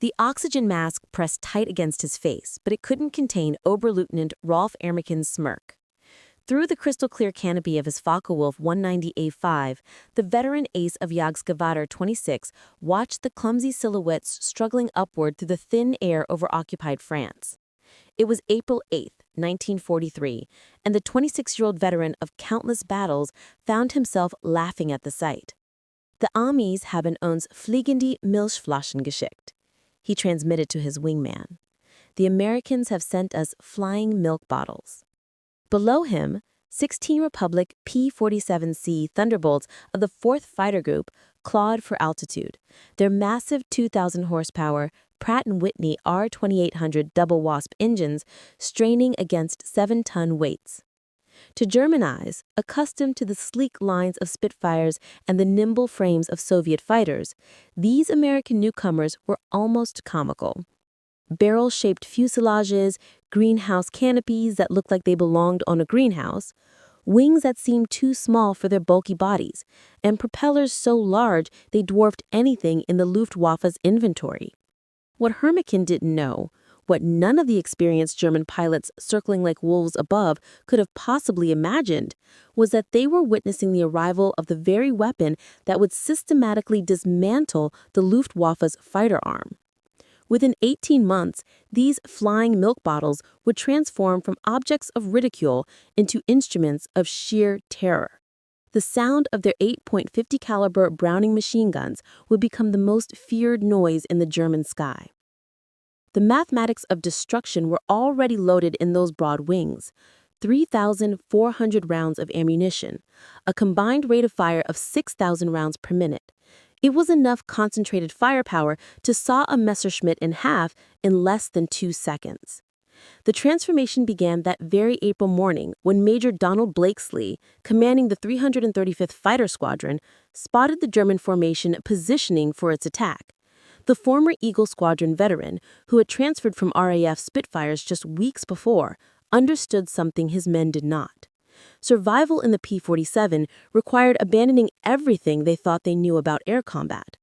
The oxygen mask pressed tight against his face, but it couldn't contain Oberleutnant Ralph Hermichen's smirk. Through the crystal-clear canopy of his Focke-Wulf 190A5, the veteran ace of Jagdgeschwader 26 watched the clumsy silhouettes struggling upward through the thin air over occupied France. It was April 8, 1943, and the 26-year-old veteran of countless battles found himself laughing at the sight. The Amis haben uns fliegende Milchflaschen geschickt. He transmitted to his wingman. The Americans have sent us flying milk bottles. Below him, 16 Republic P-47C Thunderbolts of the 4th Fighter Group clawed for altitude, their massive 2,000 horsepower Pratt & Whitney R2800 double wasp engines straining against 7-ton weights. To German eyes, accustomed to the sleek lines of Spitfires and the nimble frames of Soviet fighters, these American newcomers were almost comical. Barrel-shaped fuselages, greenhouse canopies that looked like they belonged on a greenhouse, wings that seemed too small for their bulky bodies, and propellers so large they dwarfed anything in the Luftwaffe's inventory. What Hermichen didn't know, what none of the experienced German pilots circling like wolves above could have possibly imagined, was that they were witnessing the arrival of the very weapon that would systematically dismantle the Luftwaffe's fighter arm. Within 18 months, these flying milk bottles would transform from objects of ridicule into instruments of sheer terror. The sound of their 8.50 caliber Browning machine guns would become the most feared noise in the German sky. The mathematics of destruction were already loaded in those broad wings. 3,400 rounds of ammunition, a combined rate of fire of 6,000 rounds per minute. It was enough concentrated firepower to saw a Messerschmitt in half in less than 2 seconds. The transformation began that very April morning when Major Donald Blakesley, commanding the 335th Fighter Squadron, spotted the German formation positioning for its attack. The former Eagle Squadron veteran, who had transferred from RAF Spitfires just weeks before, understood something his men did not. Survival in the P-47 required abandoning everything they thought they knew about air combat.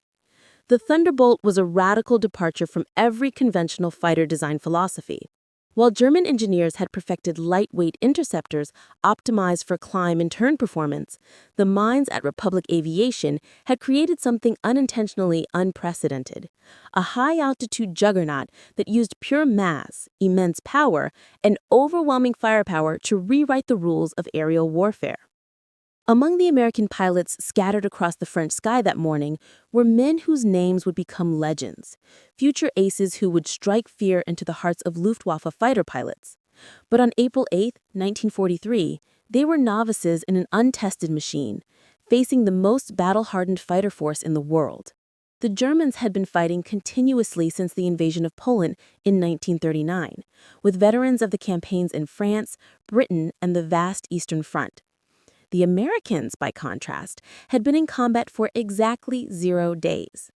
The Thunderbolt was a radical departure from every conventional fighter design philosophy. While German engineers had perfected lightweight interceptors optimized for climb and turn performance, the minds at Republic Aviation had created something unintentionally unprecedented, a high-altitude juggernaut that used pure mass, immense power, and overwhelming firepower to rewrite the rules of aerial warfare. Among the American pilots scattered across the French sky that morning were men whose names would become legends, future aces who would strike fear into the hearts of Luftwaffe fighter pilots. But on April 8, 1943, they were novices in an untested machine, facing the most battle-hardened fighter force in the world. The Germans had been fighting continuously since the invasion of Poland in 1939, with veterans of the campaigns in France, Britain, and the vast Eastern Front. The Americans, by contrast, had been in combat for exactly 0 days.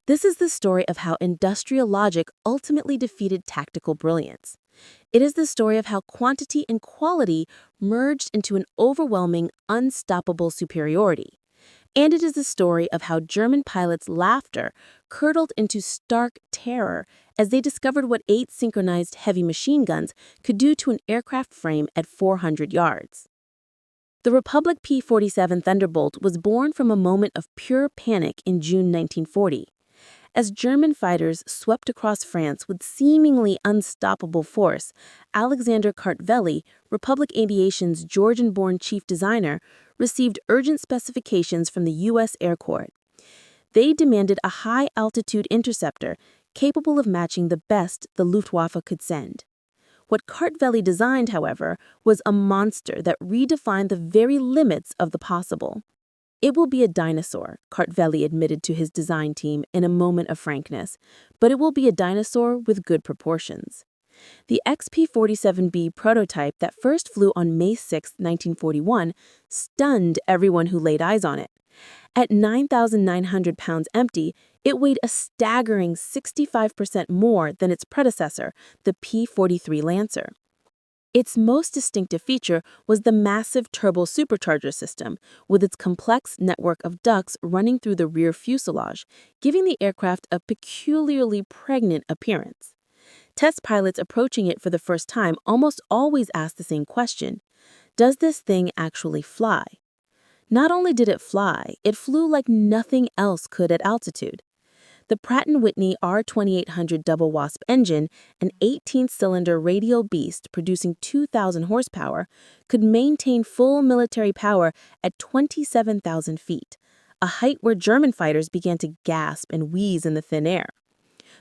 This is the story of how industrial logic ultimately defeated tactical brilliance. It is the story of how quantity and quality merged into an overwhelming, unstoppable superiority. And it is the story of how German pilots' laughter curdled into stark terror as they discovered what 8 synchronized heavy machine guns could do to an aircraft frame at 400 yards. The Republic P-47 Thunderbolt was born from a moment of pure panic in June 1940. As German fighters swept across France with seemingly unstoppable force, Alexander Kartveli, Republic Aviation's Georgian-born chief designer, received urgent specifications from the U.S. Air Corps. They demanded a high-altitude interceptor capable of matching the best the Luftwaffe could send. What Kartveli designed, however, was a monster that redefined the very limits of the possible. It will be a dinosaur, Kartveli admitted to his design team in a moment of frankness, but it will be a dinosaur with good proportions. The XP-47B prototype that first flew on May 6, 1941, stunned everyone who laid eyes on it. At 9,900 pounds empty, it weighed a staggering 65% more than its predecessor, the P-43 Lancer. Its most distinctive feature was the massive turbo supercharger system, with its complex network of ducts running through the rear fuselage, giving the aircraft a peculiarly pregnant appearance. Test pilots approaching it for the first time almost always ask the same question: does this thing actually fly? Not only did it fly, it flew like nothing else could at altitude. The Pratt & Whitney R2800 double wasp engine, an 18-cylinder radial beast producing 2,000 horsepower, could maintain full military power at 27,000 feet, a height where German fighters began to gasp and wheeze in the thin air.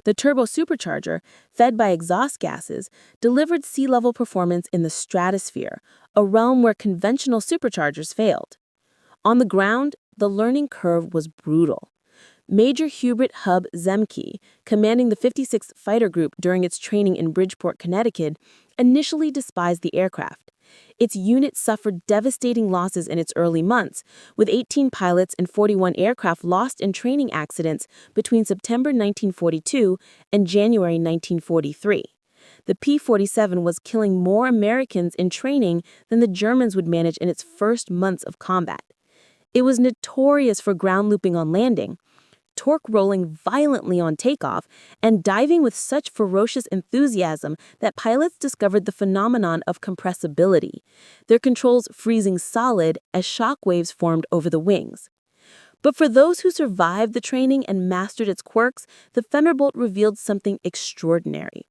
The turbo supercharger, fed by exhaust gases, delivered sea-level performance in the stratosphere, a realm where conventional superchargers failed. On the ground, the learning curve was brutal. Major Hubert Hub Zemke, commanding the 56th Fighter Group during its training in Bridgeport, Connecticut, initially despised the aircraft. Its unit suffered devastating losses in its early months, with 18 pilots and 41 aircraft lost in training accidents between September 1942 and January 1943. The P-47 was killing more Americans in training than the Germans would manage in its first months of combat. It was notorious for ground looping on landing, torque rolling violently on takeoff, and diving with such ferocious enthusiasm that pilots discovered the phenomenon of compressibility, their controls freezing solid as shock waves formed over the wings. But for those who survived the training and mastered its quirks, the Thunderbolt revealed something extraordinary.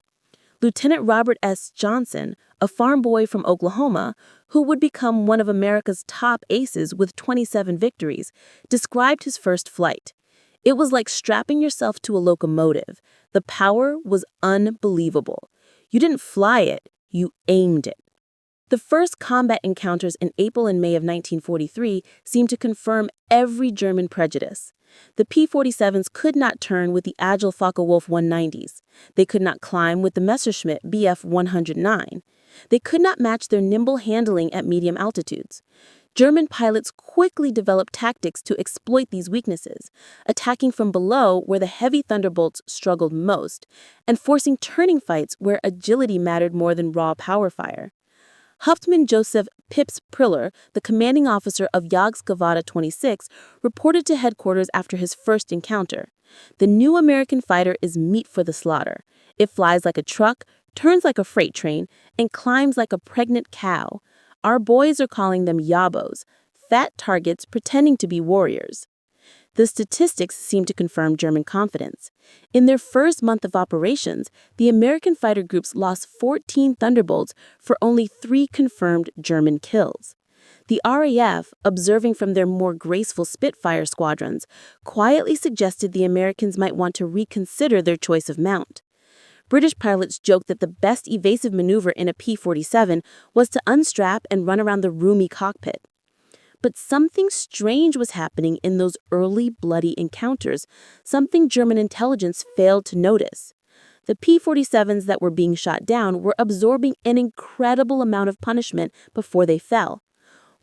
Lieutenant Robert S. Johnson, a farm boy from Oklahoma, who would become one of America's top aces with 27 victories, described his first flight. It was like strapping yourself to a locomotive. The power was unbelievable. You didn't fly it, you aimed it. The first combat encounters in April and May of 1943 seemed to confirm every German prejudice. The P-47s could not turn with the agile Focke-Wulf 190s. They could not climb with the Messerschmitt Bf 109. They could not match their nimble handling at medium altitudes. German pilots quickly developed tactics to exploit these weaknesses, attacking from below where the heavy Thunderbolts struggled most, and forcing turning fights where agility mattered more than raw power fire. Hauptmann Joseph Pips Priller, the commanding officer of Jagdgeschwader 26, reported to headquarters after his first encounter. The new American fighter is meat for the slaughter. It flies like a truck, turns like a freight train, and climbs like a pregnant cow. Our boys are calling them yabos, fat targets pretending to be warriors. The statistics seem to confirm German confidence. In their first month of operations, the American fighter groups lost 14 Thunderbolts for only 3 confirmed German kills. The RAF, observing from their more graceful Spitfire squadrons, quietly suggested the Americans might want to reconsider their choice of mount. British pilots joked that the best evasive maneuver in a P-47 was to unstrap and run around the roomy cockpit. But something strange was happening in those early bloody encounters, something German intelligence failed to notice. The P-47s that were being shot down were absorbing an incredible amount of punishment before they fell.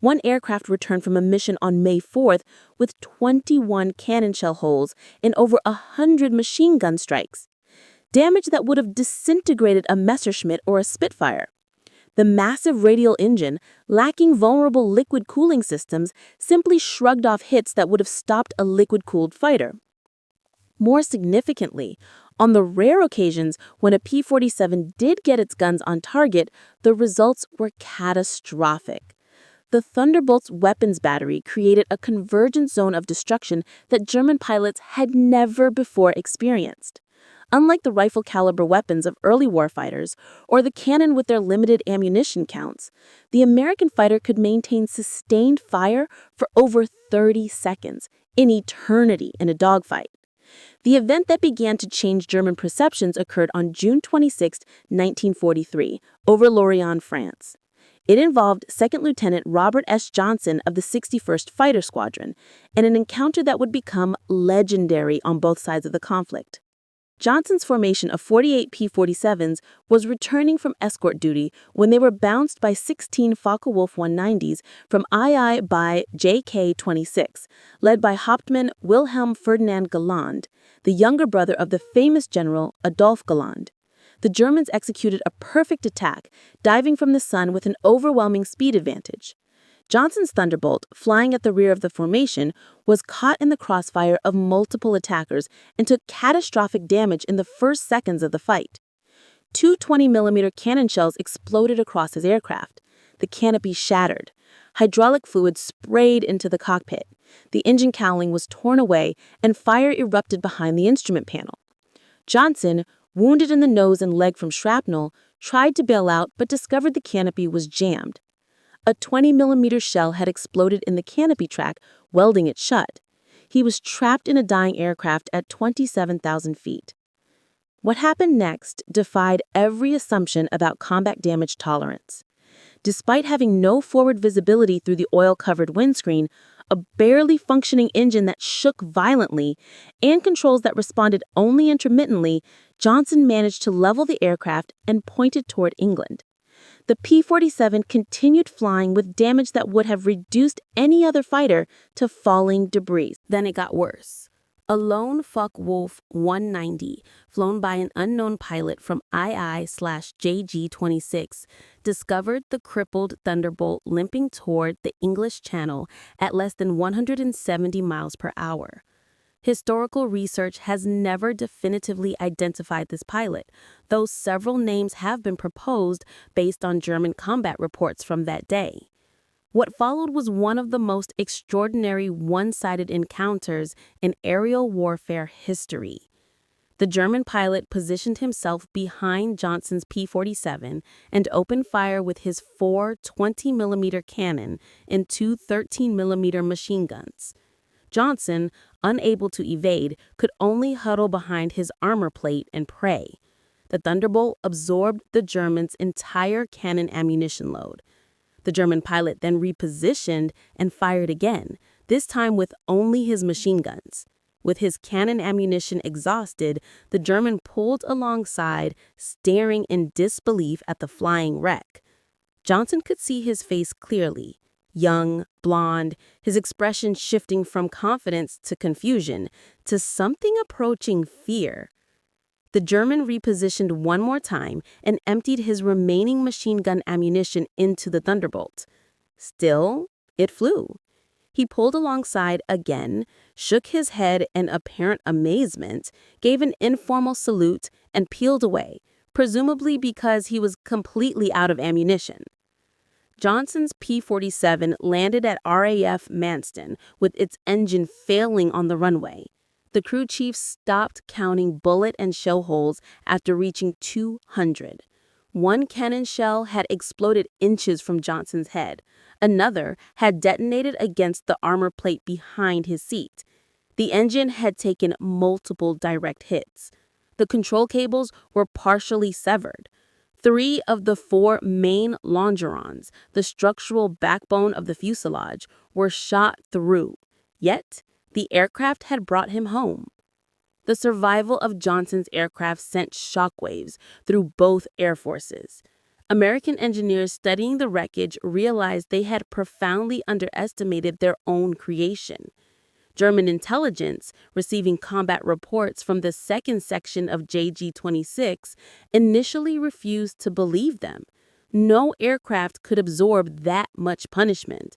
One aircraft returned from a mission on May 4th with 21 cannon shell holes and over 100 machine gun strikes. Damage that would have disintegrated a Messerschmitt or a Spitfire. The massive radial engine, lacking vulnerable liquid cooling systems, simply shrugged off hits that would have stopped a liquid-cooled fighter. More significantly, on the rare occasions when a P-47 did get its guns on target, the results were catastrophic. The Thunderbolt's weapons battery created a convergent zone of destruction that German pilots had never before experienced. Unlike the rifle-caliber weapons of early warfighters or the cannon with their limited ammunition counts, the American fighter could maintain sustained fire for over 30 seconds, an eternity in a dogfight. The event that began to change German perceptions occurred on June 26, 1943, over Lorient, France. It involved Second Lieutenant Robert S. Johnson of the 61st Fighter Squadron, and an encounter that would become legendary on both sides of the conflict. Johnson's formation of 48 P-47s was returning from escort duty when they were bounced by 16 Focke-Wulf 190s from II by JK-26, led by Hauptmann Wilhelm Ferdinand Galland, the younger brother of the famous general Adolf Galland. The Germans executed a perfect attack, diving from the sun with an overwhelming speed advantage. Johnson's Thunderbolt, flying at the rear of the formation, was caught in the crossfire of multiple attackers and took catastrophic damage in the first seconds of the fight. Two 20mm cannon shells exploded across his aircraft. The canopy shattered. Hydraulic fluid sprayed into the cockpit. The engine cowling was torn away, and fire erupted behind the instrument panel. Johnson, wounded in the nose and leg from shrapnel, tried to bail out but discovered the canopy was jammed. A 20mm shell had exploded in the canopy track, welding it shut. He was trapped in a dying aircraft at 27,000 feet. What happened next defied every assumption about combat damage tolerance. Despite having no forward visibility through the oil-covered windscreen, a barely functioning engine that shook violently, and controls that responded only intermittently, Johnson managed to level the aircraft and point it toward England. The P-47 continued flying with damage that would have reduced any other fighter to falling debris. Then it got worse. A lone Focke-Wulf 190, flown by an unknown pilot from II/JG-26, discovered the crippled Thunderbolt limping toward the English Channel at less than 170 miles per hour. Historical research has never definitively identified this pilot, though several names have been proposed based on German combat reports from that day. What followed was one of the most extraordinary one-sided encounters in aerial warfare history. The German pilot positioned himself behind Johnson's P-47 and opened fire with his 4 20mm cannon and 2 13mm machine guns. Johnson, unable to evade, could only huddle behind his armor plate and pray. The Thunderbolt absorbed the Germans' entire cannon ammunition load. The German pilot then repositioned and fired again, this time with only his machine guns. With his cannon ammunition exhausted, the German pulled alongside, staring in disbelief at the flying wreck. Johnson could see his face clearly. Young, blonde, his expression shifting from confidence to confusion, to something approaching fear. The German repositioned one more time and emptied his remaining machine gun ammunition into the Thunderbolt. Still, it flew. He pulled alongside again, shook his head in apparent amazement, gave an informal salute, and peeled away, presumably because he was completely out of ammunition. Johnson's P-47 landed at RAF Manston with its engine failing on the runway. The crew chief stopped counting bullet and shell holes after reaching 200. One cannon shell had exploded inches from Johnson's head. Another had detonated against the armor plate behind his seat. The engine had taken multiple direct hits. The control cables were partially severed. 3 of the 4 main longerons, the structural backbone of the fuselage, were shot through. Yet, the aircraft had brought him home. The survival of Johnson's aircraft sent shockwaves through both air forces. American engineers studying the wreckage realized they had profoundly underestimated their own creation. German intelligence, receiving combat reports from the second section of JG-26, initially refused to believe them. No aircraft could absorb that much punishment.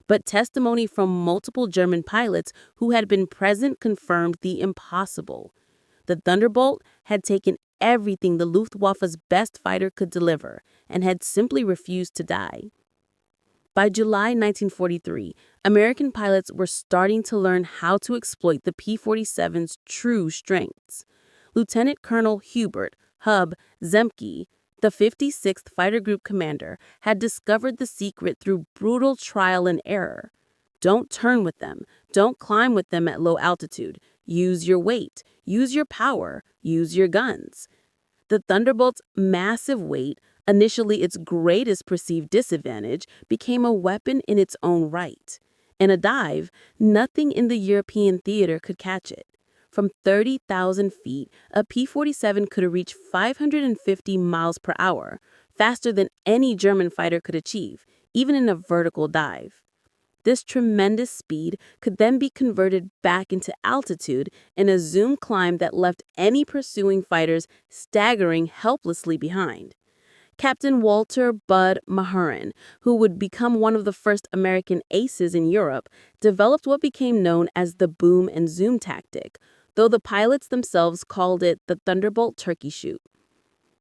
But testimony from multiple German pilots who had been present confirmed the impossible. The Thunderbolt had taken everything the Luftwaffe's best fighter could deliver and had simply refused to die. By July 1943, American pilots were starting to learn how to exploit the P-47's true strengths. Lieutenant Colonel Hubert Hub Zemke, the 56th Fighter Group commander, had discovered the secret through brutal trial and error. Don't turn with them. Don't climb with them at low altitude. Use your weight. Use your power. Use your guns. The Thunderbolt's massive weight, initially its greatest perceived disadvantage, became a weapon in its own right. In a dive, nothing in the European theater could catch it. From 30,000 feet, a P-47 could reach 550 miles per hour, faster than any German fighter could achieve, even in a vertical dive. This tremendous speed could then be converted back into altitude in a zoom climb that left any pursuing fighters staggering helplessly behind. Captain Walter Bud Mahurin, who would become one of the first American aces in Europe, developed what became known as the boom and zoom tactic, though the pilots themselves called it the Thunderbolt turkey shoot.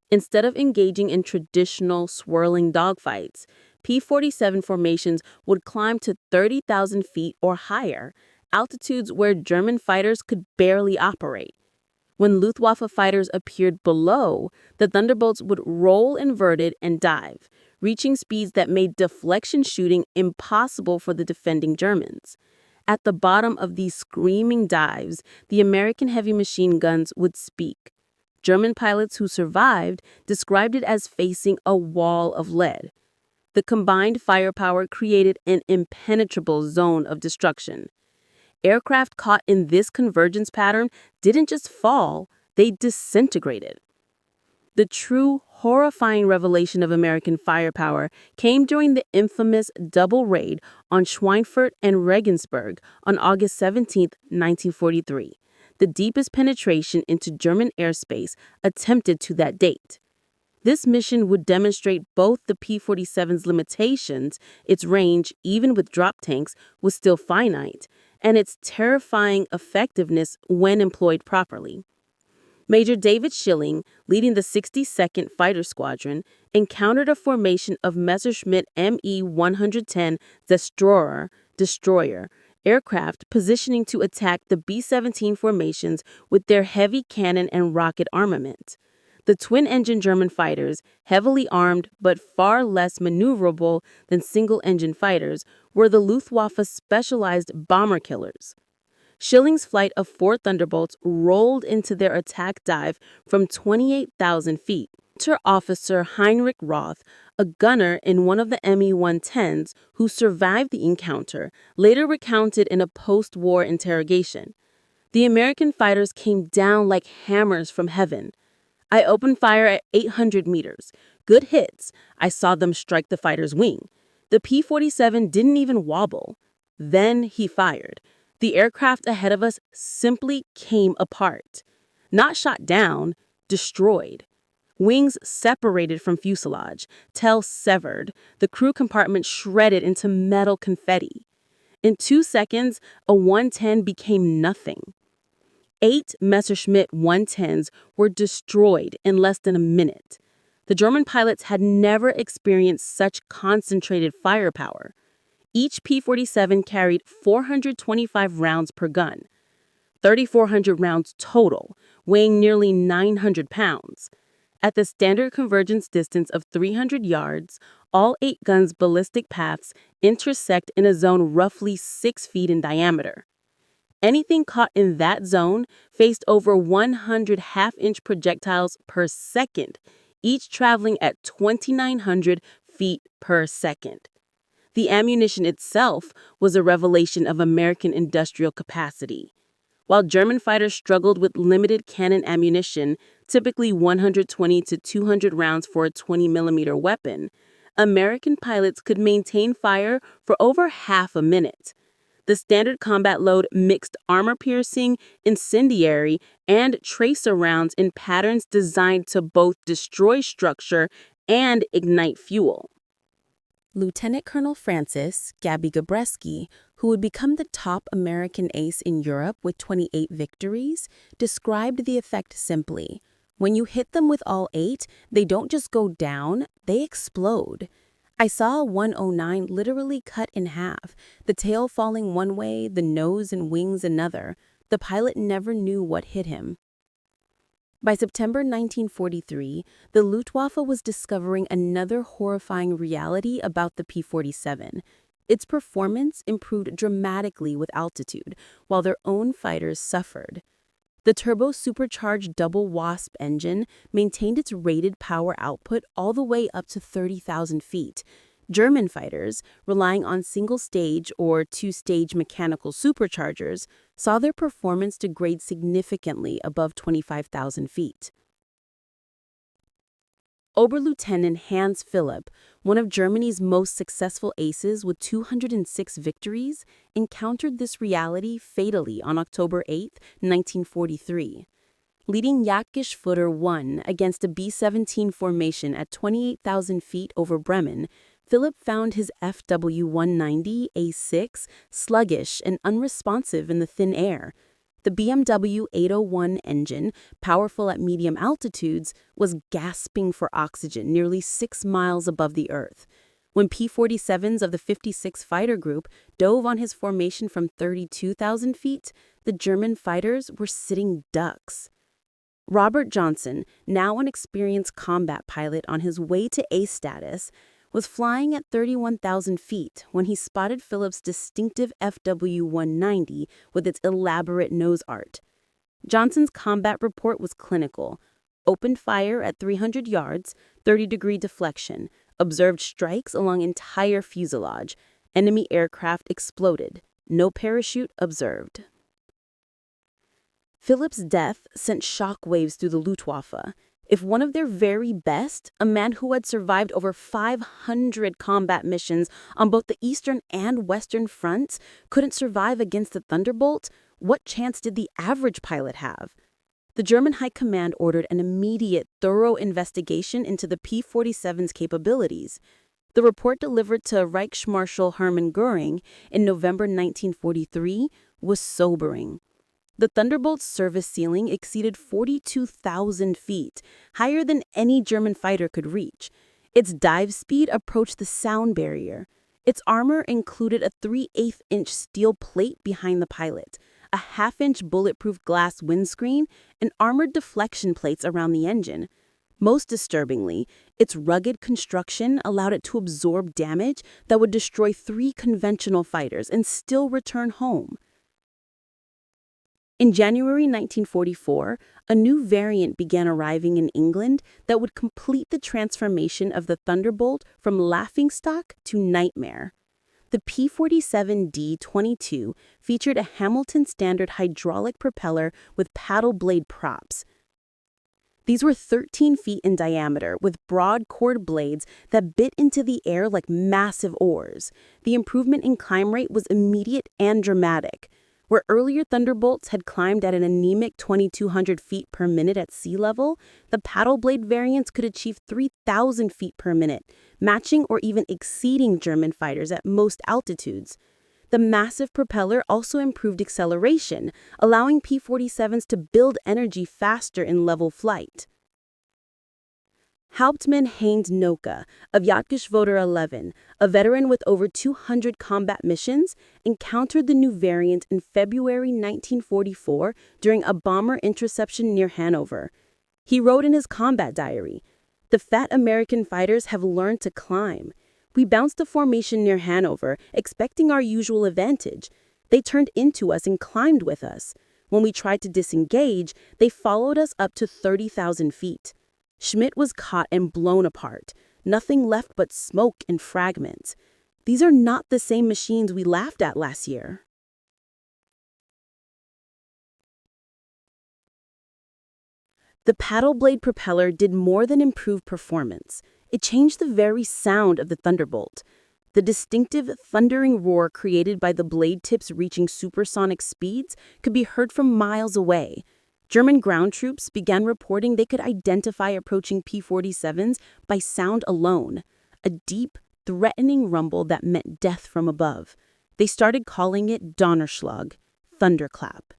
Instead of engaging in traditional swirling dogfights, P-47 formations would climb to 30,000 feet or higher, altitudes where German fighters could barely operate. When Luftwaffe fighters appeared below, the Thunderbolts would roll inverted and dive, reaching speeds that made deflection shooting impossible for the defending Germans. At the bottom of these screaming dives, the American heavy machine guns would speak. German pilots who survived described it as facing a wall of lead. The combined firepower created an impenetrable zone of destruction. Aircraft caught in this convergence pattern didn't just fall, they disintegrated. The true, horrifying revelation of American firepower came during the infamous double raid on Schweinfurt and Regensburg on August 17, 1943, the deepest penetration into German airspace attempted to that date. This mission would demonstrate both the P-47's limitations, its range, even with drop tanks, was still finite, and its terrifying effectiveness when employed properly. Major David Schilling, leading the 62nd Fighter Squadron, encountered a formation of Messerschmitt Me-110 destroyer aircraft positioning to attack the B-17 formations with their heavy cannon and rocket armament. The twin-engine German fighters, heavily armed but far less maneuverable than single-engine fighters, were the Luftwaffe's specialized bomber killers. Schilling's flight of 4 Thunderbolts rolled into their attack dive from 28,000 feet. Officer Heinrich Roth, a gunner in one of the Me-110s who survived the encounter, later recounted in a post-war interrogation. The American fighters came down like hammers from heaven. I opened fire at 800 meters. Good hits. I saw them strike the fighter's wing. The P-47 didn't even wobble. Then he fired. The aircraft ahead of us simply came apart. Not shot down, destroyed. Wings separated from fuselage, tail severed, the crew compartment shredded into metal confetti. In 2 seconds, a 110 became nothing. 8 Messerschmitt 110s were destroyed in less than a minute. The German pilots had never experienced such concentrated firepower. Each P-47 carried 425 rounds per gun, 3,400 rounds total, weighing nearly 900 pounds. At the standard convergence distance of 300 yards, all 8 guns' ballistic paths intersect in a zone roughly 6 feet in diameter. Anything caught in that zone faced over 100 half-inch projectiles per second, each traveling at 2,900 feet per second. The ammunition itself was a revelation of American industrial capacity. While German fighters struggled with limited cannon ammunition, typically 120 to 200 rounds for a 20-millimeter weapon, American pilots could maintain fire for over half a minute. The standard combat load mixed armor-piercing, incendiary, and tracer rounds in patterns designed to both destroy structure and ignite fuel. Lieutenant Colonel Francis Gabby Gabreski, who would become the top American ace in Europe with 28 victories, described the effect simply. When you hit them with all 8, they don't just go down, they explode. I saw a 109 literally cut in half, the tail falling one way, the nose and wings another. The pilot never knew what hit him. By September 1943, the Luftwaffe was discovering another horrifying reality about the P-47. Its performance improved dramatically with altitude, while their own fighters suffered. The turbo-supercharged double Wasp engine maintained its rated power output all the way up to 30,000 feet. German fighters, relying on single-stage or two-stage mechanical superchargers, saw their performance degrade significantly above 25,000 feet. Oberleutnant Hans Philipp, one of Germany's most successful aces with 206 victories, encountered this reality fatally on October 8, 1943. Leading Jagdgeschwader 1 against a B-17 formation at 28,000 feet over Bremen, Philipp found his FW-190A6 sluggish and unresponsive in the thin air. The BMW 801 engine, powerful at medium altitudes, was gasping for oxygen nearly 6 miles above the Earth. When P-47's of the 56 Fighter Group dove on his formation from 32,000 feet, the German fighters were sitting ducks. Robert Johnson, now an experienced combat pilot on his way to A status, was flying at 31,000 feet when he spotted Philipp's distinctive FW-190 with its elaborate nose art. Johnson's combat report was clinical. Opened fire at 300 yards, 30-degree deflection, observed strikes along entire fuselage. Enemy aircraft exploded. No parachute observed. Philipp's death sent shockwaves through the Luftwaffe. If one of their very best, a man who had survived over 500 combat missions on both the Eastern and Western fronts, couldn't survive against the Thunderbolt, what chance did the average pilot have? The German High Command ordered an immediate, thorough investigation into the P-47's capabilities. The report delivered to Reichsmarschall Hermann Göring in November 1943 was sobering. The Thunderbolt's service ceiling exceeded 42,000 feet, higher than any German fighter could reach. Its dive speed approached the sound barrier. Its armor included a 3/8-inch steel plate behind the pilot, a half-inch bulletproof glass windscreen, and armored deflection plates around the engine. Most disturbingly, its rugged construction allowed it to absorb damage that would destroy 3 conventional fighters and still return home. In January 1944, a new variant began arriving in England that would complete the transformation of the Thunderbolt from laughingstock to nightmare. The P-47D-22 featured a Hamilton standard hydraulic propeller with paddle blade props. These were 13 feet in diameter with broad cord blades that bit into the air like massive oars. The improvement in climb rate was immediate and dramatic. Where earlier Thunderbolts had climbed at an anemic 2,200 feet per minute at sea level, the paddle blade variants could achieve 3,000 feet per minute, matching or even exceeding German fighters at most altitudes. The massive propeller also improved acceleration, allowing P-47s to build energy faster in level flight. Hauptmann Heinz Noka of Jagdgeschwader 11, a veteran with over 200 combat missions, encountered the new variant in February 1944 during a bomber interception near Hanover. He wrote in his combat diary, "The fat American fighters have learned to climb. We bounced a formation near Hanover, expecting our usual advantage. They turned into us and climbed with us. When we tried to disengage, they followed us up to 30,000 feet. Schmidt was caught and blown apart. Nothing left but smoke and fragments. These are not the same machines we laughed at last year." The paddle blade propeller did more than improve performance. It changed the very sound of the Thunderbolt. The distinctive thundering roar created by the blade tips reaching supersonic speeds could be heard from miles away. German ground troops began reporting they could identify approaching P-47s by sound alone, a deep, threatening rumble that meant death from above. They started calling it Donnerschlag, thunderclap.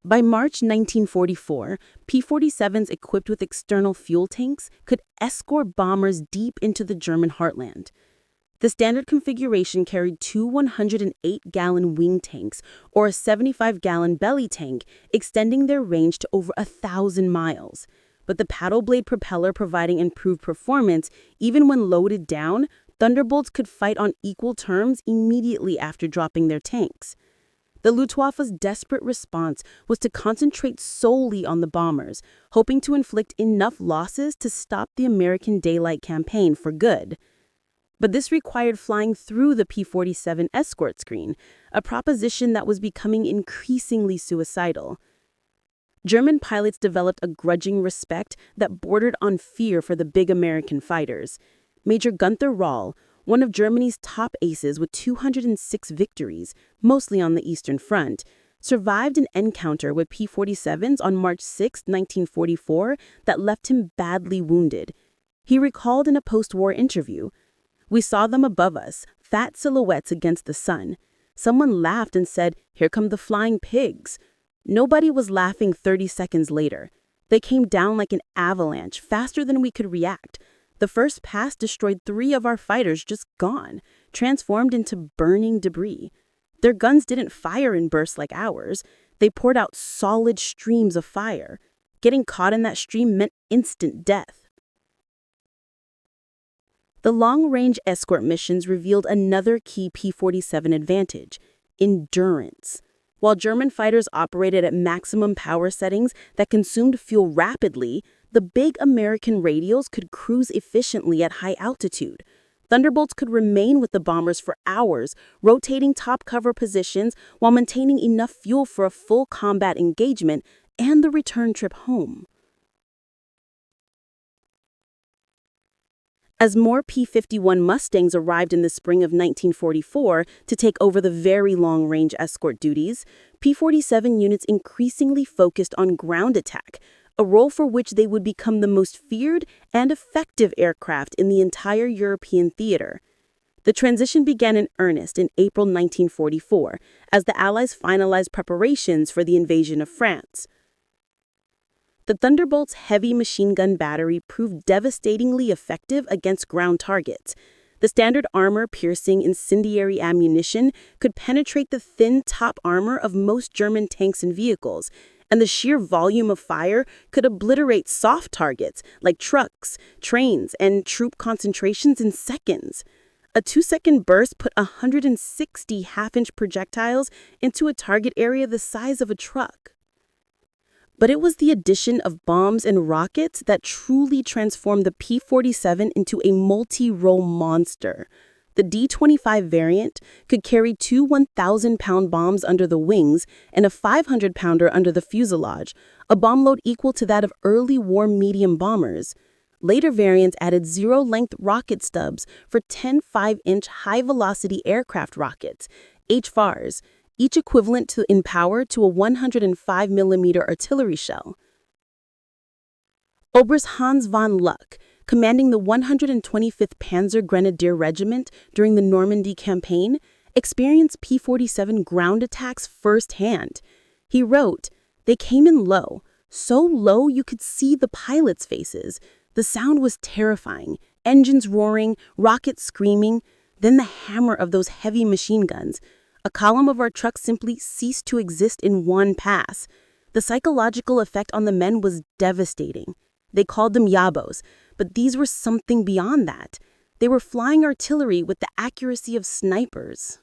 By March 1944, P-47s equipped with external fuel tanks could escort bombers deep into the German heartland. The standard configuration carried 2 108-gallon wing tanks or a 75-gallon belly tank, extending their range to over 1,000 miles. But the paddle blade propeller providing improved performance, even when loaded down, Thunderbolts could fight on equal terms immediately after dropping their tanks. The Luftwaffe's desperate response was to concentrate solely on the bombers, hoping to inflict enough losses to stop the American daylight campaign for good. But this required flying through the P-47 escort screen, a proposition that was becoming increasingly suicidal. German pilots developed a grudging respect that bordered on fear for the big American fighters. Major Gunther Rall, one of Germany's top aces with 206 victories, mostly on the Eastern Front, survived an encounter with P-47s on March 6, 1944, that left him badly wounded. He recalled in a post-war interview, "We saw them above us, fat silhouettes against the sun. Someone laughed and said, 'Here come the flying pigs.' Nobody was laughing 30 seconds later. They came down like an avalanche, faster than we could react. The first pass destroyed 3 of our fighters, just gone, transformed into burning debris. Their guns didn't fire in bursts like ours. They poured out solid streams of fire. Getting caught in that stream meant instant death." The long-range escort missions revealed another key P-47 advantage: endurance. While German fighters operated at maximum power settings that consumed fuel rapidly, the big American radials could cruise efficiently at high altitude. Thunderbolts could remain with the bombers for hours, rotating top cover positions while maintaining enough fuel for a full combat engagement and the return trip home. As more P-51 Mustangs arrived in the spring of 1944 to take over the very long-range escort duties, P-47 units increasingly focused on ground attack, a role for which they would become the most feared and effective aircraft in the entire European theater. The transition began in earnest in April 1944, as the Allies finalized preparations for the invasion of France. The Thunderbolt's heavy machine gun battery proved devastatingly effective against ground targets. The standard armor-piercing incendiary ammunition could penetrate the thin top armor of most German tanks and vehicles, and the sheer volume of fire could obliterate soft targets like trucks, trains, and troop concentrations in seconds. A 2-second burst put 160 half-inch projectiles into a target area the size of a truck. But it was the addition of bombs and rockets that truly transformed the P-47 into a multi-role monster. The D-25 variant could carry 2 1,000-pound bombs under the wings and a 500-pounder under the fuselage, a bomb load equal to that of early war medium bombers. Later variants added zero-length rocket stubs for 10 5-inch high-velocity aircraft rockets, HFARs, each equivalent in power to a 105mm artillery shell. Oberst Hans von Luck, commanding the 125th Panzer Grenadier Regiment during the Normandy campaign, experienced P-47 ground attacks firsthand. He wrote, "They came in low, so low you could see the pilots' faces. The sound was terrifying, engines roaring, rockets screaming, then the hammer of those heavy machine guns. A column of our trucks simply ceased to exist in one pass. The psychological effect on the men was devastating. They called them yabos, but these were something beyond that. They were flying artillery with the accuracy of snipers."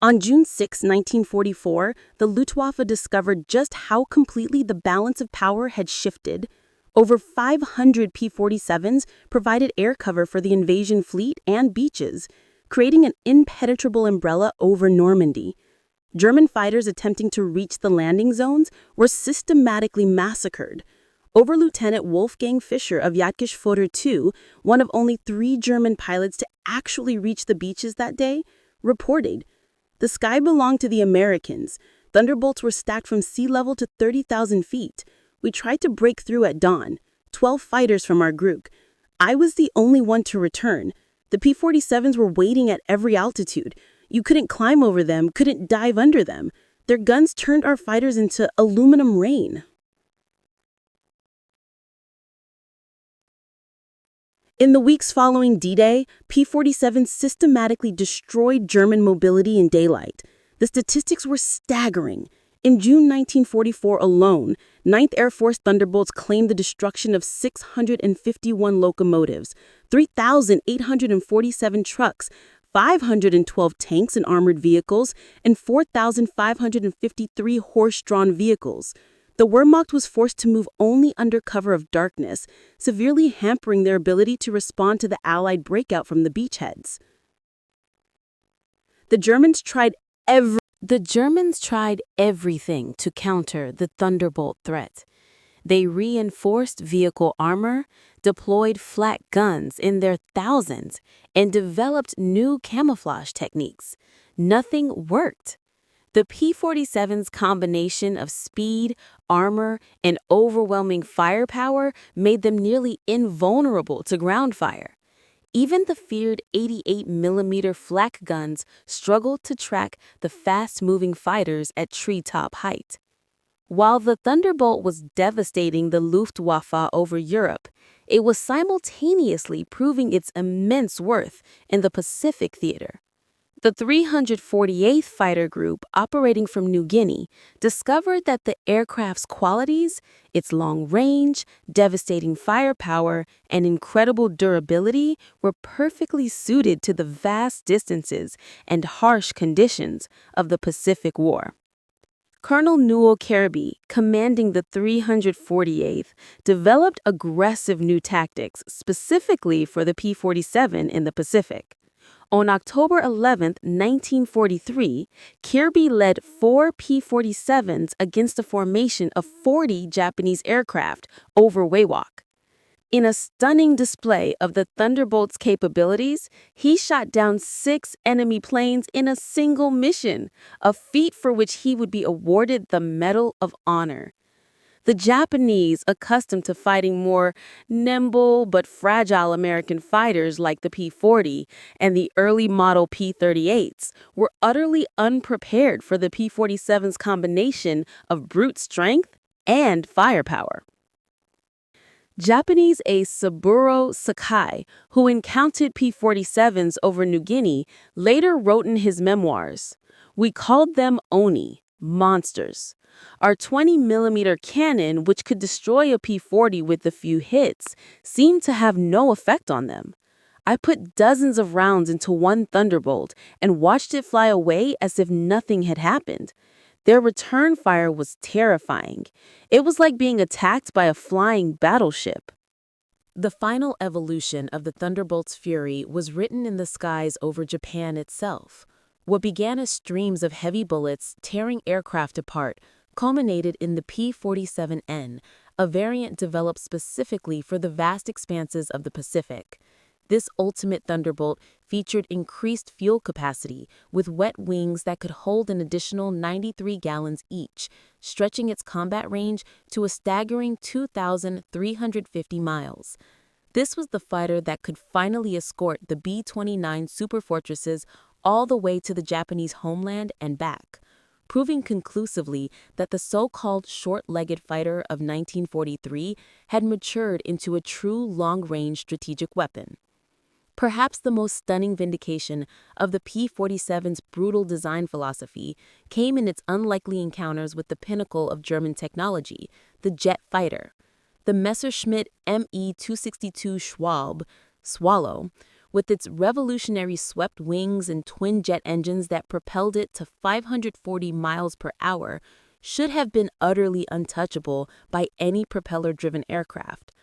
On June 6, 1944, the Luftwaffe discovered just how completely the balance of power had shifted. Over 500 P-47s provided air cover for the invasion fleet and beaches, creating an impenetrable umbrella over Normandy. German fighters attempting to reach the landing zones were systematically massacred. Oberleutnant Wolfgang Fischer of Jagdgeschwader II, one of only 3 German pilots to actually reach the beaches that day, reported, "The sky belonged to the Americans. Thunderbolts were stacked from sea level to 30,000 feet. We tried to break through at dawn. 12 fighters from our group. I was the only one to return. The P-47s were waiting at every altitude. You couldn't climb over them, couldn't dive under them. Their guns turned our fighters into aluminum rain." In the weeks following D-Day, P-47 systematically destroyed German mobility in daylight. The statistics were staggering. In June 1944 alone, 9th Air Force Thunderbolts claimed the destruction of 651 locomotives, 3,847 trucks, 512 tanks and armored vehicles, and 4,553 horse-drawn vehicles. The Wehrmacht was forced to move only under cover of darkness, severely hampering their ability to respond to the Allied breakout from the beachheads. The Germans tried The Germans tried everything to counter the Thunderbolt threat. They reinforced vehicle armor, deployed flak guns in their thousands, and developed new camouflage techniques. Nothing worked. The P-47's combination of speed, armor, and overwhelming firepower made them nearly invulnerable to ground fire. Even the feared 88mm flak guns struggled to track the fast-moving fighters at treetop height. While the Thunderbolt was devastating the Luftwaffe over Europe, it was simultaneously proving its immense worth in the Pacific theater. The 348th Fighter Group, operating from New Guinea, discovered that the aircraft's qualities, its long range, devastating firepower, and incredible durability were perfectly suited to the vast distances and harsh conditions of the Pacific War. Colonel Newell Careby, commanding the 348th, developed aggressive new tactics specifically for the P-47 in the Pacific. On October 11, 1943, Careby led 4 P-47s against a formation of 40 Japanese aircraft over Wewak. In a stunning display of the Thunderbolt's capabilities, he shot down 6 enemy planes in a single mission, a feat for which he would be awarded the Medal of Honor. The Japanese, accustomed to fighting more nimble but fragile American fighters like the P-40 and the early model P-38s, were utterly unprepared for the P-47's combination of brute strength and firepower. Japanese ace Saburo Sakai, who encountered P-47s over New Guinea, later wrote in his memoirs, "We called them Oni, monsters. Our 20mm cannon, which could destroy a P-40 with a few hits, seemed to have no effect on them. I put dozens of rounds into one Thunderbolt and watched it fly away as if nothing had happened. Their return fire was terrifying. It was like being attacked by a flying battleship." The final evolution of the Thunderbolt's fury was written in the skies over Japan itself. What began as streams of heavy bullets tearing aircraft apart culminated in the P-47N, a variant developed specifically for the vast expanses of the Pacific. This ultimate Thunderbolt featured increased fuel capacity with wet wings that could hold an additional 93 gallons each, stretching its combat range to a staggering 2,350 miles. This was the fighter that could finally escort the B-29 superfortresses all the way to the Japanese homeland and back, proving conclusively that the so-called short-legged fighter of 1943 had matured into a true long-range strategic weapon. Perhaps the most stunning vindication of the P-47's brutal design philosophy came in its unlikely encounters with the pinnacle of German technology, the jet fighter. The Messerschmitt Me-262 Swallow, with its revolutionary swept wings and twin jet engines that propelled it to 540 miles per hour, should have been utterly untouchable by any propeller-driven aircraft.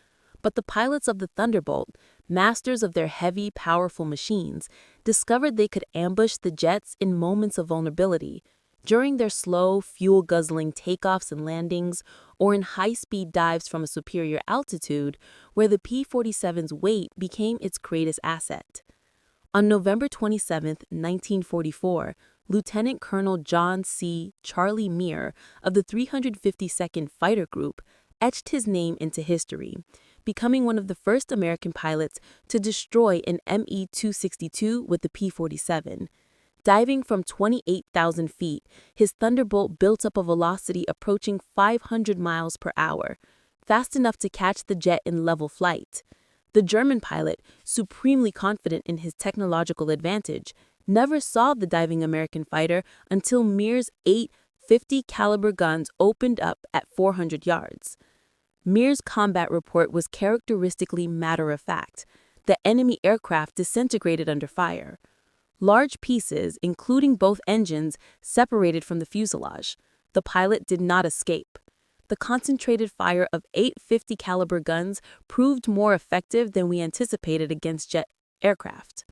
But the pilots of the Thunderbolt, masters of their heavy, powerful machines, discovered they could ambush the jets in moments of vulnerability, during their slow, fuel-guzzling takeoffs and landings, or in high-speed dives from a superior altitude, where the P-47's weight became its greatest asset. On November 27, 1944, Lieutenant Colonel John C. Charlie Meare of the 352nd Fighter Group etched his name into history, becoming one of the first American pilots to destroy an Me-262 with the P-47. Diving from 28,000 feet, his Thunderbolt built up a velocity approaching 500 miles per hour, fast enough to catch the jet in level flight. The German pilot, supremely confident in his technological advantage, never saw the diving American fighter until Meare's 8 50-caliber guns opened up at 400 yards. Meare's combat report was characteristically matter-of-fact. The enemy aircraft disintegrated under fire. Large pieces, including both engines, separated from the fuselage. The pilot did not escape. The concentrated fire of 8 50-caliber guns proved more effective than we anticipated against jet aircraft.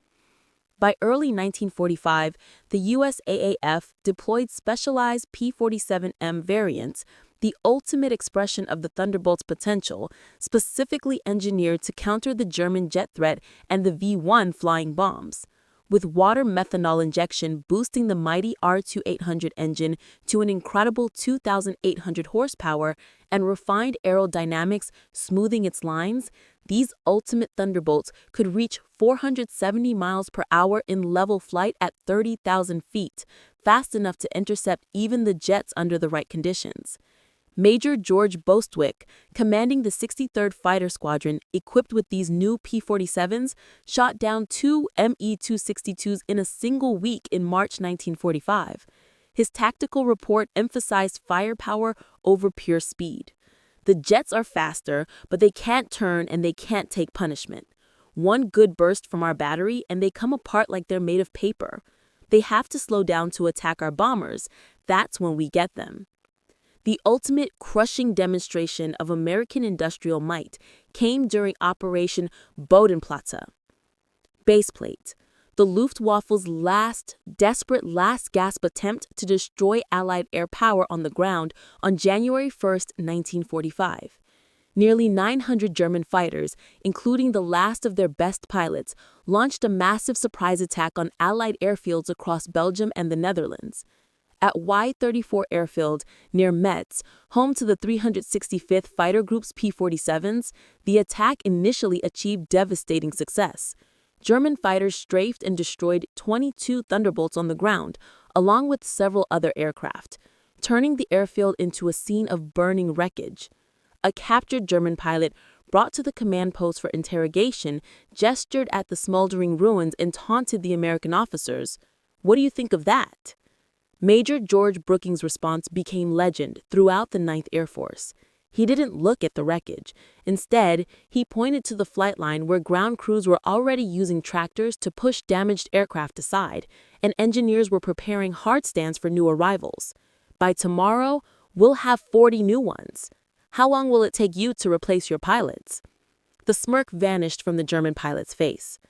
By early 1945, the USAAF deployed specialized P-47M variants, the ultimate expression of the Thunderbolt's potential, specifically engineered to counter the German jet threat and the V-1 flying bombs. With water methanol injection boosting the mighty R2800 engine to an incredible 2,800 horsepower and refined aerodynamics smoothing its lines, these ultimate Thunderbolts could reach 470 miles per hour in level flight at 30,000 feet, fast enough to intercept even the jets under the right conditions. Major George Bostwick, commanding the 63rd Fighter Squadron equipped with these new P-47s, shot down 2 Me-262s in a single week in March 1945. His tactical report emphasized firepower over pure speed. The jets are faster, but they can't turn and they can't take punishment. One good burst from our battery and they come apart like they're made of paper. They have to slow down to attack our bombers. That's when we get them. The ultimate crushing demonstration of American industrial might came during Operation Bodenplatte. Baseplate, the Luftwaffe's desperate last-gasp attempt to destroy Allied air power on the ground on January 1, 1945. Nearly 900 German fighters, including the last of their best pilots, launched a massive surprise attack on Allied airfields across Belgium and the Netherlands. At Y-34 Airfield, near Metz, home to the 365th Fighter Group's P-47s, the attack initially achieved devastating success. German fighters strafed and destroyed 22 Thunderbolts on the ground, along with several other aircraft, turning the airfield into a scene of burning wreckage. A captured German pilot, brought to the command post for interrogation, gestured at the smoldering ruins and taunted the American officers. "What do you think of that?" Major George Brooking's response became legend throughout the 9th Air Force. He didn't look at the wreckage. Instead, he pointed to the flight line where ground crews were already using tractors to push damaged aircraft aside, and engineers were preparing hard stands for new arrivals. "By tomorrow, we'll have 40 new ones. How long will it take you to replace your pilots?" The smirk vanished from the German pilot's face.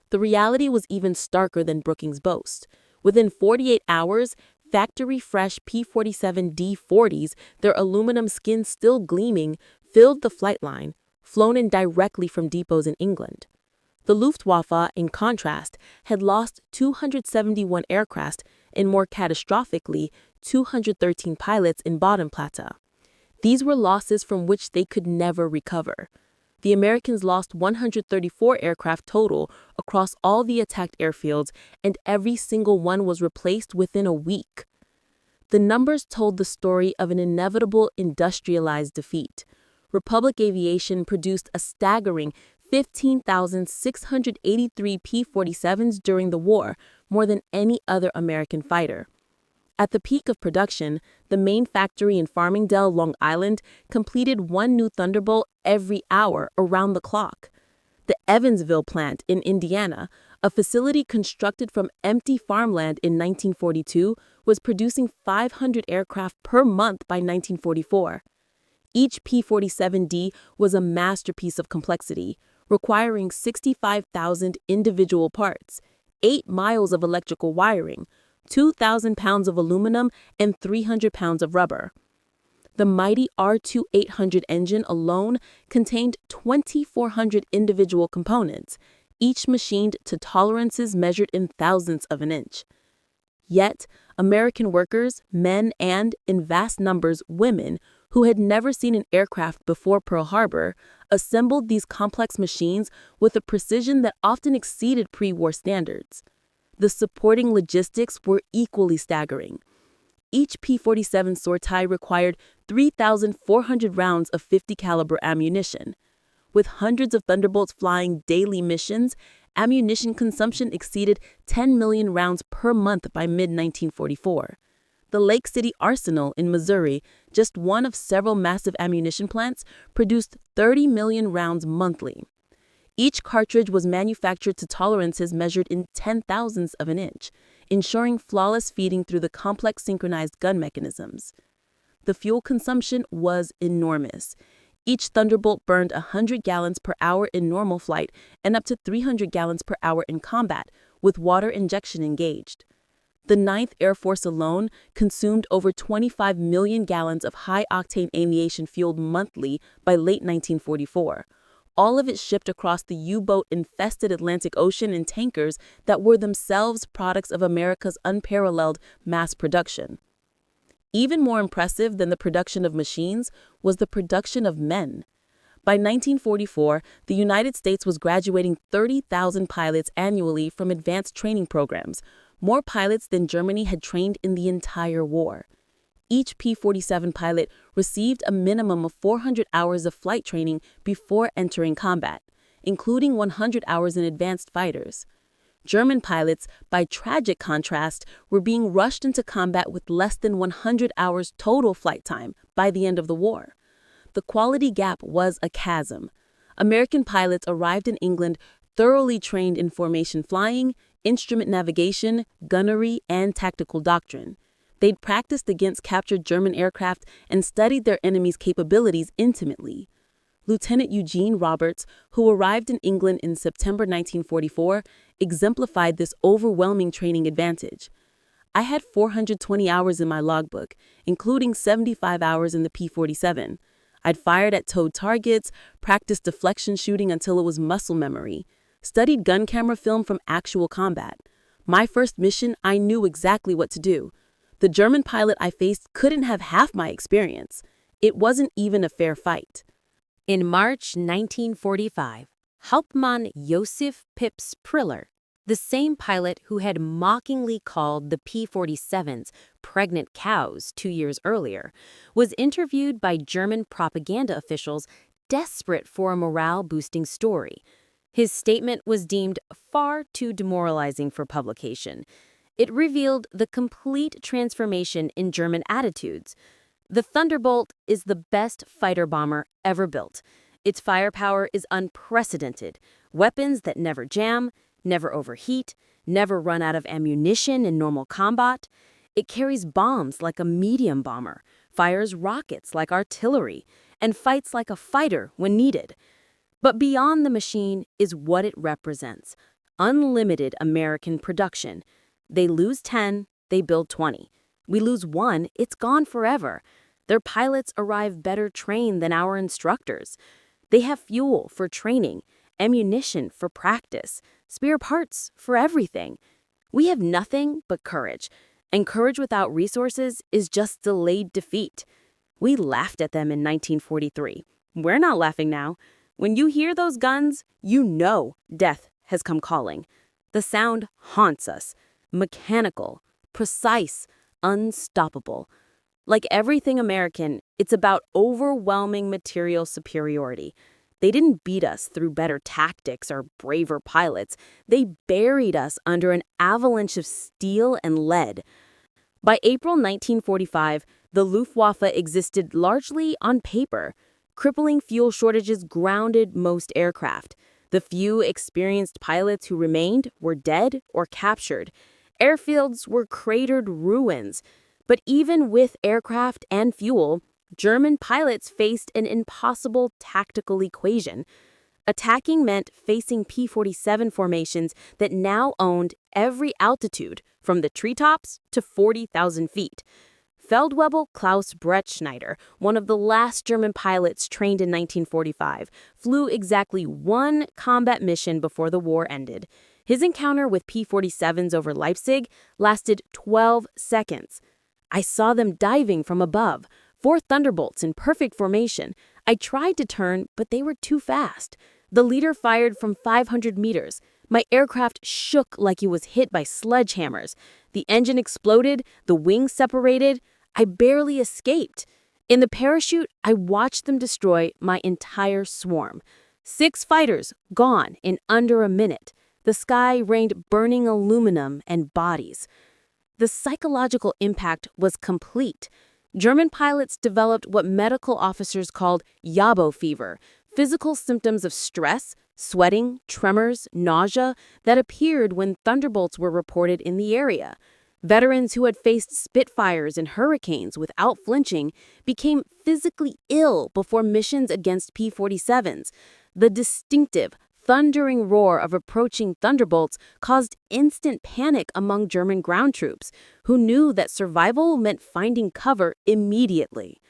The reality was even starker than Brooking's boast. Within 48 hours, factory-fresh P-47D-40s, their aluminum skins still gleaming, filled the flight line, flown in directly from depots in England. The Luftwaffe, in contrast, had lost 271 aircraft and, more catastrophically, 213 pilots in Bodenplatte. These were losses from which they could never recover. The Americans lost 134 aircraft total across all the attacked airfields, and every single one was replaced within a week. The numbers told the story of an inevitable industrialized defeat. Republic Aviation produced a staggering 15,683 P-47s during the war, more than any other American fighter. At the peak of production, the main factory in Farmingdale, Long Island, completed one new Thunderbolt every hour around the clock. The Evansville plant in Indiana, a facility constructed from empty farmland in 1942, was producing 500 aircraft per month by 1944. Each P-47D was a masterpiece of complexity, requiring 65,000 individual parts, 8 miles of electrical wiring, 2,000 pounds of aluminum, and 300 pounds of rubber. The mighty R2800 engine alone contained 2,400 individual components, each machined to tolerances measured in thousandths of an inch. Yet, American workers, men and, in vast numbers, women, who had never seen an aircraft before Pearl Harbor, assembled these complex machines with a precision that often exceeded pre-war standards. The supporting logistics were equally staggering. Each P-47 sortie required 3,400 rounds of 50 caliber ammunition. With hundreds of Thunderbolts flying daily missions, ammunition consumption exceeded 10 million rounds per month by mid-1944. The Lake City Arsenal in Missouri, just one of several massive ammunition plants, produced 30 million rounds monthly. Each cartridge was manufactured to tolerances measured in 10,000ths of an inch, ensuring flawless feeding through the complex synchronized gun mechanisms. The fuel consumption was enormous. Each Thunderbolt burned 100 gallons per hour in normal flight and up to 300 gallons per hour in combat, with water injection engaged. The 9th Air Force alone consumed over 25 million gallons of high-octane aviation fuel monthly by late 1944. All of it shipped across the U-boat-infested Atlantic Ocean in tankers that were themselves products of America's unparalleled mass production. Even more impressive than the production of machines was the production of men. By 1944, the United States was graduating 30,000 pilots annually from advanced training programs, more pilots than Germany had trained in the entire war. Each P-47 pilot received a minimum of 400 hours of flight training before entering combat, including 100 hours in advanced fighters. German pilots, by tragic contrast, were being rushed into combat with less than 100 hours total flight time by the end of the war. The quality gap was a chasm. American pilots arrived in England thoroughly trained in formation flying, instrument navigation, gunnery, and tactical doctrine. They'd practiced against captured German aircraft and studied their enemy's capabilities intimately. Lieutenant Eugene Roberts, who arrived in England in September 1944, exemplified this overwhelming training advantage. I had 420 hours in my logbook, including 75 hours in the P-47. I'd fired at towed targets, practiced deflection shooting until it was muscle memory, studied gun camera film from actual combat. My first mission, I knew exactly what to do. The German pilot I faced couldn't have half my experience. It wasn't even a fair fight. In March 1945, Hauptmann Josef Pips Priller, the same pilot who had mockingly called the P-47's pregnant cows 2 years earlier, was interviewed by German propaganda officials desperate for a morale-boosting story. His statement was deemed far too demoralizing for publication. It revealed the complete transformation in German attitudes. The Thunderbolt is the best fighter bomber ever built. Its firepower is unprecedented. Weapons that never jam, never overheat, never run out of ammunition in normal combat. It carries bombs like a medium bomber, fires rockets like artillery, and fights like a fighter when needed. But beyond the machine is what it represents: unlimited American production. They lose 10, they build 20. We lose 1, it's gone forever. Their pilots arrive better trained than our instructors. They have fuel for training, ammunition for practice, spare parts for everything. We have nothing but courage, and courage without resources is just delayed defeat. We laughed at them in 1943. We're not laughing now. When you hear those guns, you know death has come calling. The sound haunts us. Mechanical, precise, unstoppable. Like everything American, it's about overwhelming material superiority. They didn't beat us through better tactics or braver pilots. They buried us under an avalanche of steel and lead. By April 1945, the Luftwaffe existed largely on paper. Crippling fuel shortages grounded most aircraft. The few experienced pilots who remained were dead or captured. Airfields were cratered ruins. But even with aircraft and fuel, German pilots faced an impossible tactical equation. Attacking meant facing P-47 formations that now owned every altitude, from the treetops to 40,000 feet. Feldwebel Klaus Brettschneider, one of the last German pilots trained in 1945, flew exactly 1 combat mission before the war ended. His encounter with P-47s over Leipzig lasted 12 seconds. I saw them diving from above, 4 Thunderbolts in perfect formation. I tried to turn, but they were too fast. The leader fired from 500 meters. My aircraft shook like it was hit by sledgehammers. The engine exploded, the wings separated. I barely escaped. In the parachute, I watched them destroy my entire swarm. 6 fighters gone in under a minute. The sky rained burning aluminum and bodies. The psychological impact was complete. German pilots developed what medical officers called yabo fever, physical symptoms of stress, sweating, tremors, nausea that appeared when Thunderbolts were reported in the area. Veterans who had faced Spitfires and Hurricanes without flinching became physically ill before missions against P-47s. The distinctive thundering roar of approaching thunderbolts caused instant panic among German ground troops, who knew that survival meant finding cover immediately.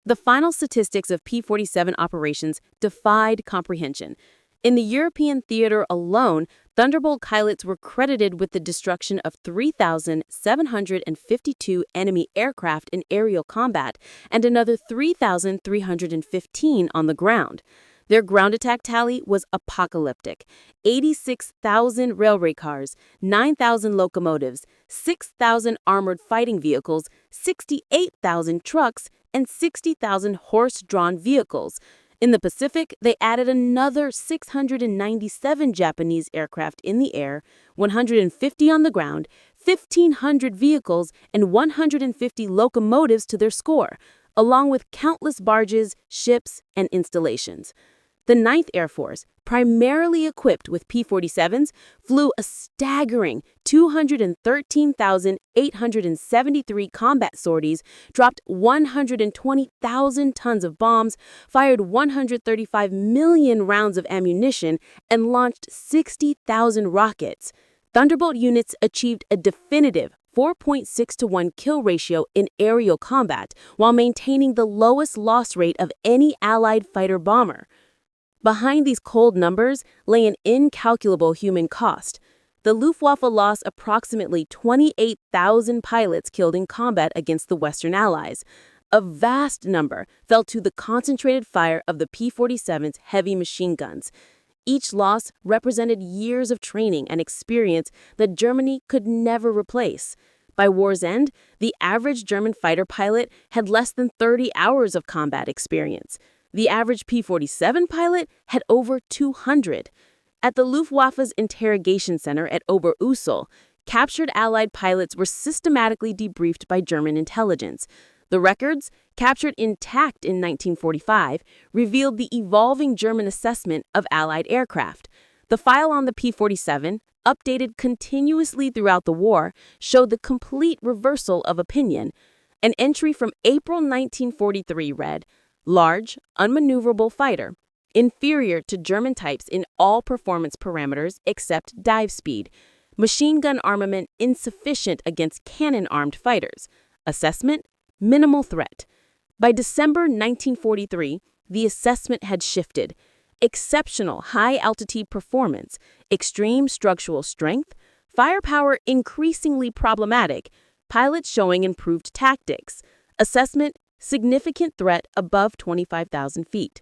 The final statistics of P-47 operations defied comprehension. In the European theater alone, Thunderbolt pilots were credited with the destruction of 3,752 enemy aircraft in aerial combat and another 3,315 on the ground. Their ground attack tally was apocalyptic: 86,000 railway cars, 9,000 locomotives, 6,000 armored fighting vehicles, 68,000 trucks, and 60,000 horse-drawn vehicles. In the Pacific, they added another 697 Japanese aircraft in the air, 150 on the ground, 1,500 vehicles, and 150 locomotives to their score, along with countless barges, ships, and installations. The 9th Air Force, primarily equipped with P-47s, flew a staggering 213,873 combat sorties, dropped 120,000 tons of bombs, fired 135 million rounds of ammunition, and launched 60,000 rockets. Thunderbolt units achieved a definitive 4.6-to-1 kill ratio in aerial combat while maintaining the lowest loss rate of any Allied fighter-bomber. Behind these cold numbers lay an incalculable human cost. The Luftwaffe lost approximately 28,000 pilots killed in combat against the Western Allies. A vast number fell to the concentrated fire of the P-47's heavy machine guns. Each loss represented years of training and experience that Germany could never replace. By war's end, the average German fighter pilot had less than 30 hours of combat experience. The average P-47 pilot had over 200. At the Luftwaffe's interrogation center at Oberleutnant, captured Allied pilots were systematically debriefed by German intelligence. The records, captured intact in 1945, revealed the evolving German assessment of Allied aircraft. The file on the P-47, updated continuously throughout the war, showed the complete reversal of opinion. An entry from April 1943 read, "Large, unmaneuverable fighter, inferior to German types in all performance parameters except dive speed. Machine gun armament insufficient against cannon-armed fighters. Assessment, minimal threat." By December 1943, the assessment had shifted. Exceptional high-altitude performance, extreme structural strength, firepower increasingly problematic, pilots showing improved tactics. Assessment, significant threat above 25,000 feet.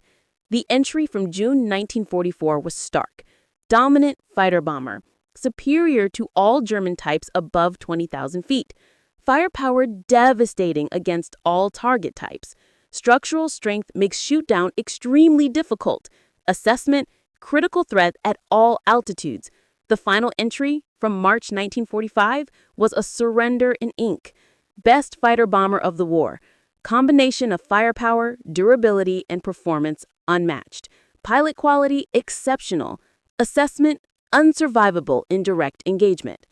The entry from June 1944 was stark. Dominant fighter-bomber, superior to all German types above 20,000 feet. Firepower devastating against all target types. Structural strength makes shoot-down extremely difficult. Assessment, critical threat at all altitudes. The final entry from March 1945 was a surrender in ink. Best fighter-bomber of the war. Combination of firepower, durability, and performance unmatched. Pilot quality exceptional. Assessment unsurvivable in direct engagement.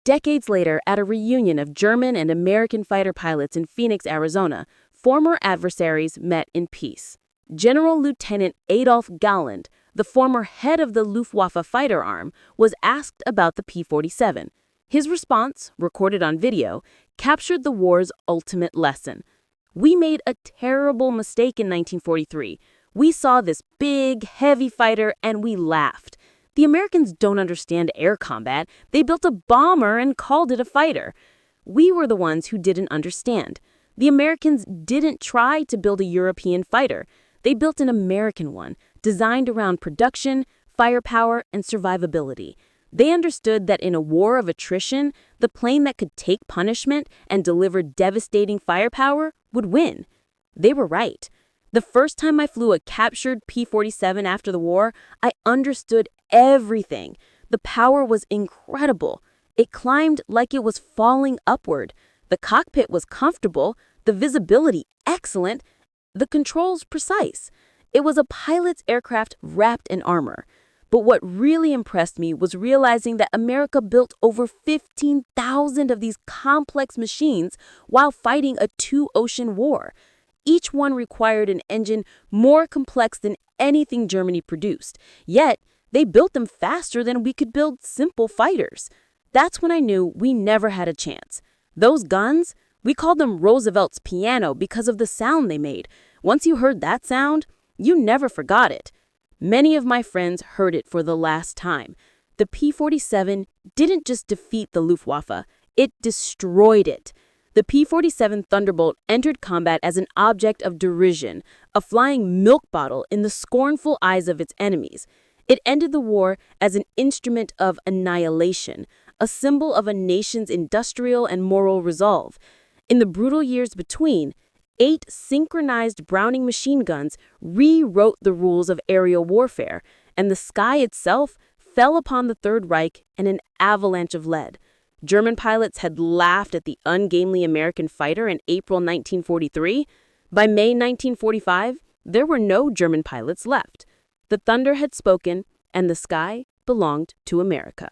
Decades later, at a reunion of German and American fighter pilots in Phoenix, Arizona, former adversaries met in peace. General Lieutenant Adolf Galland, the former head of the Luftwaffe fighter arm, was asked about the P-47. His response, recorded on video, captured the war's ultimate lesson. "We made a terrible mistake in 1943. We saw this big, heavy fighter and we laughed. The Americans don't understand air combat. They built a bomber and called it a fighter. We were the ones who didn't understand. The Americans didn't try to build a European fighter. They built an American one, designed around production, firepower, and survivability. They understood that in a war of attrition, the plane that could take punishment and deliver devastating firepower would win." They were right. The first time I flew a captured P-47 after the war, I understood everything. The power was incredible. It climbed like it was falling upward. The cockpit was comfortable, the visibility excellent, the controls precise. It was a pilot's aircraft wrapped in armor. But what really impressed me was realizing that America built over 15,000 of these complex machines while fighting a two-ocean war. Each one required an engine more complex than anything Germany produced. Yet, They built them faster than we could build simple fighters. That's when I knew we never had a chance. Those guns, we called them Roosevelt's piano because of the sound they made. Once you heard that sound, you never forgot it. Many of my friends heard it for the last time. The P-47 didn't just defeat the Luftwaffe, it destroyed it. The P-47 Thunderbolt entered combat as an object of derision, a flying milk bottle in the scornful eyes of its enemies. It ended the war as an instrument of annihilation, a symbol of a nation's industrial and moral resolve. In the brutal years between, 8 synchronized Browning machine guns rewrote the rules of aerial warfare, and the sky itself fell upon the Third Reich in an avalanche of lead. German pilots had laughed at the ungainly American fighter in April 1943. By May 1945, there were no German pilots left. The thunder had spoken, and the sky belonged to America.